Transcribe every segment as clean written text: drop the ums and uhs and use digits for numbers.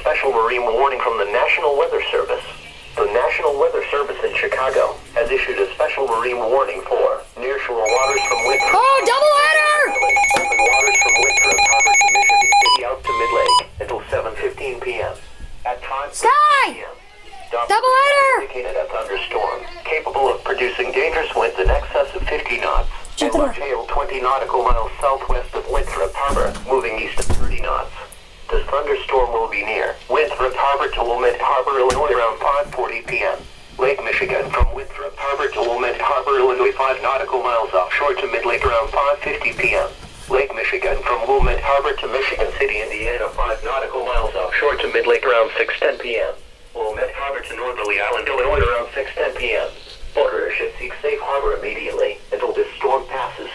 special marine warning from the National Weather Service. The National Weather Service in Chicago has issued a special marine warning for nearshore waters from Winthrop. Oh, doubleheader! Open waters from Winthrop Harbor to Michigan City out to Mid-Lake until 7:15 p.m. At 5 Sky! p.m. Doubleheader! Indicated a thunderstorm capable of producing dangerous winds in excess of 50 knots. And large hail 20 nautical miles southwest of Winthrop Harbor, moving east at 30 knots. The thunderstorm will be near Winthrop Harbor to Wilmette Harbor, Illinois around 5:40 p.m. Lake Michigan from Winthrop Harbor to Wilmette Harbor, Illinois 5 nautical miles offshore to Mid-Lake around 5:50 p.m. Lake Michigan from Wilmette Harbor to Michigan City, Indiana 5 nautical miles offshore to Mid-Lake around 6:10 p.m. Wilmette Harbor to Northerly Island, Illinois around 6:10 p.m. Boaters should seek safe harbor immediately until this storm passes.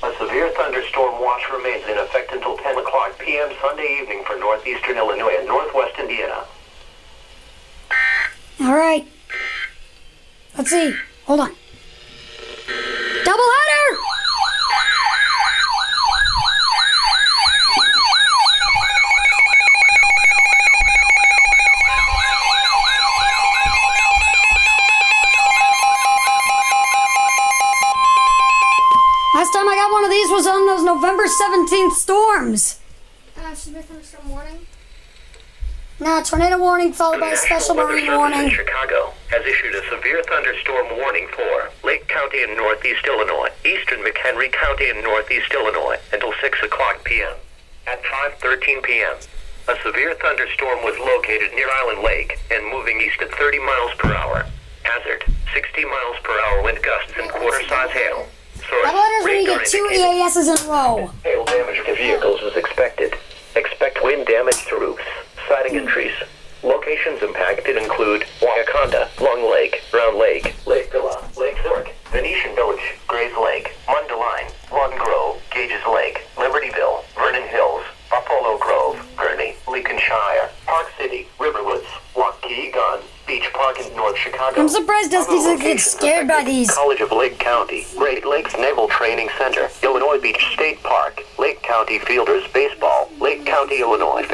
A severe thunderstorm watch remains in effect until 10 o'clock p.m. Sunday evening for northeastern Illinois and northwest Indiana. All right. Let's see. Hold on. Doubleheader! Last time I got one of these was on those November 17th storms. Severe thunderstorm warning. Nah, tornado warning followed by a special marine warning. Chicago has issued a severe thunderstorm warning for Lake County in northeast Illinois, eastern McHenry County in northeast Illinois until 6 o'clock p.m. At 5:13 p.m., a severe thunderstorm was located near Island Lake and moving east at 30 miles per hour. Hazard, 60 miles per hour wind gusts and quarter-size hail. Doubleheaders when you get 2 EASs in a row. Hail damage to vehicles was expected. Expect wind damage to roofs, siding and trees. Locations impacted include Wauconda, Long Lake, Round Lake, Lake Villa, Lake Zurich, Venetian Village, Grays Lake, Mundelein, Lund Grove, Gages Lake, Libertyville, Vernon Hills, Buffalo Grove, Gurney, Lincolnshire, Park City, Riverwoods, Waukegan, Beach Park in North Chicago. I'm surprised Dusty doesn't get scared by these. College of Lake County, Great Lakes Naval Training Center, Illinois Beach State Park, Lake County Fielders Baseball, Lake County, Illinois.